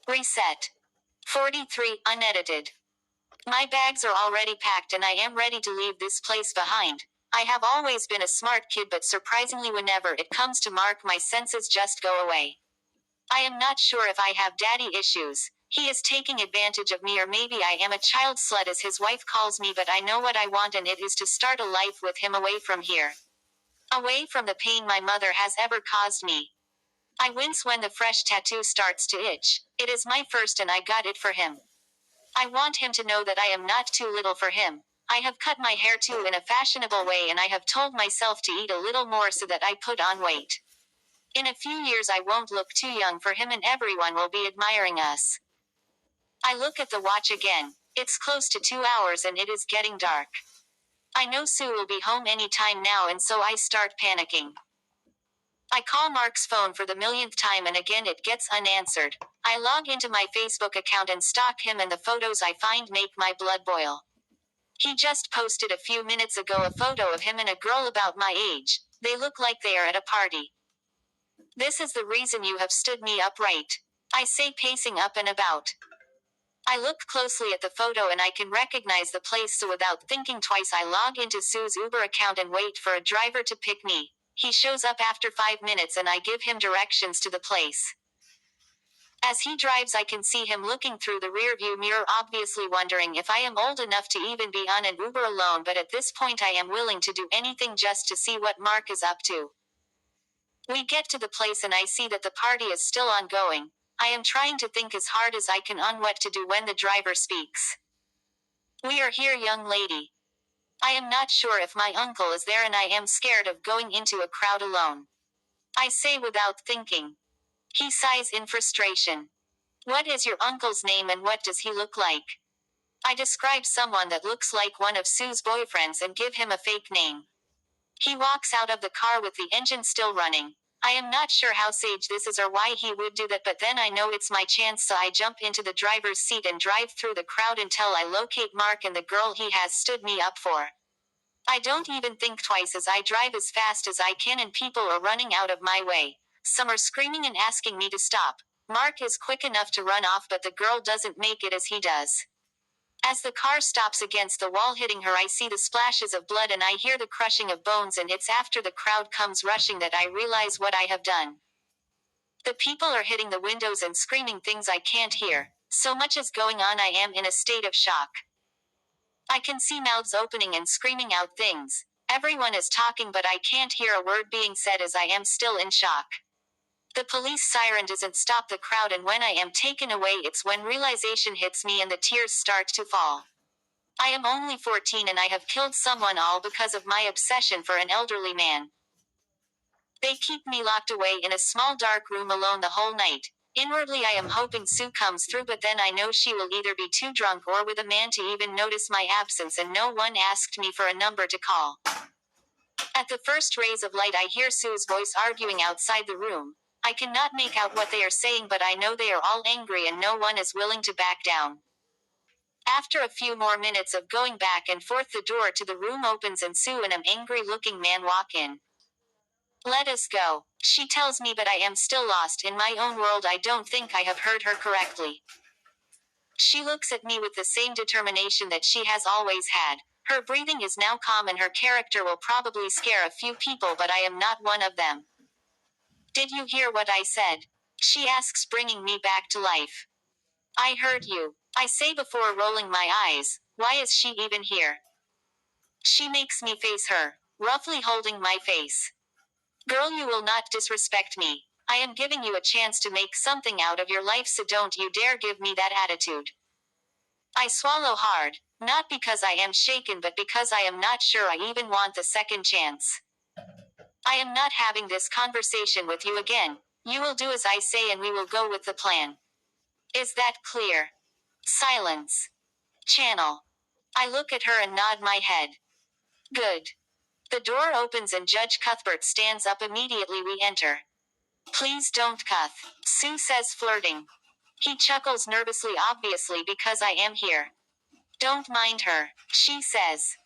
Reset. 43. Unedited. My bags are already packed and I am ready to leave this place behind. I have always been a smart kid, but surprisingly whenever it comes to Mark, my senses just go away. I am not sure if I have daddy issues. He is taking advantage of me, or maybe I am a child slut as his wife calls me, but I know what I want, and it is to start a life with him away from here. Away from the pain my mother has ever caused me. I wince when the fresh tattoo starts to itch. It is my first and I got it for him. I want him to know that I am not too little for him. I have cut my hair too in a fashionable way, and I have told myself to eat a little more so that I put on weight. In a few years I won't look too young for him and everyone will be admiring us. I look at the watch again. It's close to 2 hours and it is getting dark. I know Sue will be home any time now, and so I start panicking. I call Mark's phone for the millionth time and again it gets unanswered. I log into my Facebook account and stalk him, and the photos I find make my blood boil. He just posted a few minutes ago a photo of him and a girl about my age. They look like they are at a party. This is the reason you have stood me upright. I say, pacing up and about. I look closely at the photo and I can recognize the place, so without thinking twice I log into Sue's Uber account and wait for a driver to pick me. He shows up after 5 minutes and I give him directions to the place. As he drives I can see him looking through the rearview mirror, obviously wondering if I am old enough to even be on an Uber alone, but at this point I am willing to do anything just to see what Mark is up to. We get to the place and I see that the party is still ongoing. I am trying to think as hard as I can on what to do when the driver speaks. "We are here, young lady." I am not sure if my uncle is there and I am scared of going into a crowd alone. I say without thinking. He sighs in frustration. "What is your uncle's name and what does he look like?" I describe someone that looks like one of Sue's boyfriends and give him a fake name. He walks out of the car with the engine still running. I am not sure how sage this is or why he would do that, but then I know it's my chance, so I jump into the driver's seat and drive through the crowd until I locate Mark and the girl he has stood me up for. I don't even think twice as I drive as fast as I can, and people are running out of my way. Some are screaming and asking me to stop. Mark is quick enough to run off, but the girl doesn't make it as he does. As the car stops against the wall hitting her, I see the splashes of blood and I hear the crushing of bones, and it's after the crowd comes rushing that I realize what I have done. The people are hitting the windows and screaming things I can't hear. So much is going on I am in a state of shock. I can see mouths opening and screaming out things. Everyone is talking but I can't hear a word being said as I am still in shock. The police siren doesn't stop the crowd, and when I am taken away it's when realization hits me and the tears start to fall. I am only 14 and I have killed someone, all because of my obsession for an elderly man. They keep me locked away in a small dark room alone the whole night. Inwardly I am hoping Sue comes through, but then I know she will either be too drunk or with a man to even notice my absence, and no one asked me for a number to call. At the first rays of light I hear Sue's voice arguing outside the room. I cannot make out what they are saying, but I know they are all angry and no one is willing to back down. After a few more minutes of going back and forth, the door to the room opens and Sue and an angry-looking man walk in. "Let us go," she tells me, but I am still lost in my own world. I don't think I have heard her correctly. She looks at me with the same determination that she has always had. Her breathing is now calm and her character will probably scare a few people, but I am not one of them. "Did you hear what I said?" she asks, bringing me back to life. "I heard you," I say before rolling my eyes. Why is she even here? She makes me face her, roughly holding my face. "Girl, you will not disrespect me. I am giving you a chance to make something out of your life, so don't you dare give me that attitude." I swallow hard, not because I am shaken but because I am not sure I even want the second chance. "I am not having this conversation with you again. You will do as I say and we will go with the plan. Is that clear?" Silence. Channel. I look at her and nod my head. Good. The door opens and Judge Cuthbert stands up. Immediately we enter. "Please don't, Cuth," Sue says, flirting. He chuckles nervously, obviously because I am here. "Don't mind her," she says.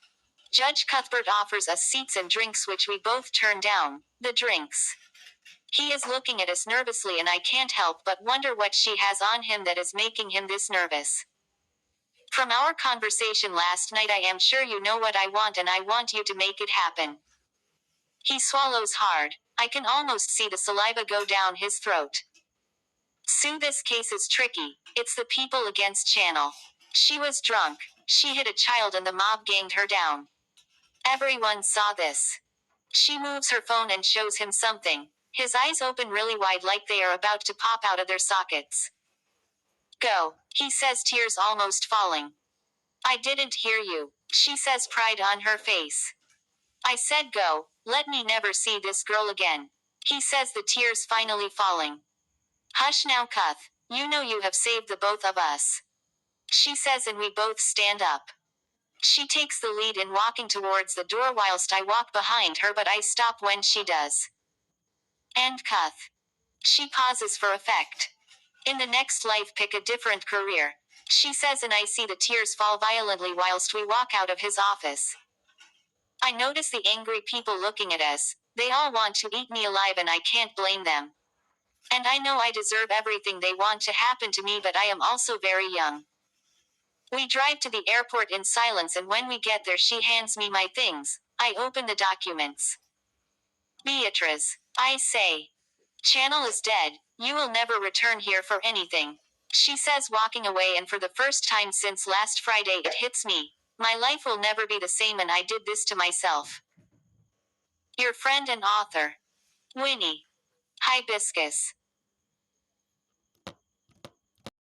Judge Cuthbert offers us seats and drinks, which we both turn down. The drinks. He is looking at us nervously and I can't help but wonder what she has on him that is making him this nervous. From our conversation last night I am sure you know what I want and I want you to make it happen. He swallows hard. I can almost see the saliva go down his throat. Sue, this case is tricky. It's the people against Channel. She was drunk. She hit a child and the mob ganged her down. Everyone saw this. She moves her phone and shows him something. His eyes open really wide like they are about to pop out of their sockets. Go, he says, tears almost falling. I didn't hear you, she says, pride on her face. I said go, let me never see this girl again. He says, the tears finally falling. Hush now, Cuth. You know you have saved the both of us. She says, and we both stand up. She takes the lead in walking towards the door whilst I walk behind her, but I stop when she does. And Cuth. She pauses for effect. In the next life pick a different career. She says, and I see the tears fall violently whilst we walk out of his office. I notice the angry people looking at us. They all want to eat me alive and I can't blame them. And I know I deserve everything they want to happen to me, but I am also very young. We drive to the airport in silence and when we get there she hands me my things. I open the documents. Beatrice, I say. Channel is dead. You will never return here for anything. She says, walking away, and for the first time since last Friday it hits me. My life will never be the same and I did this to myself. Your friend and author. Winnie. Hibiscus.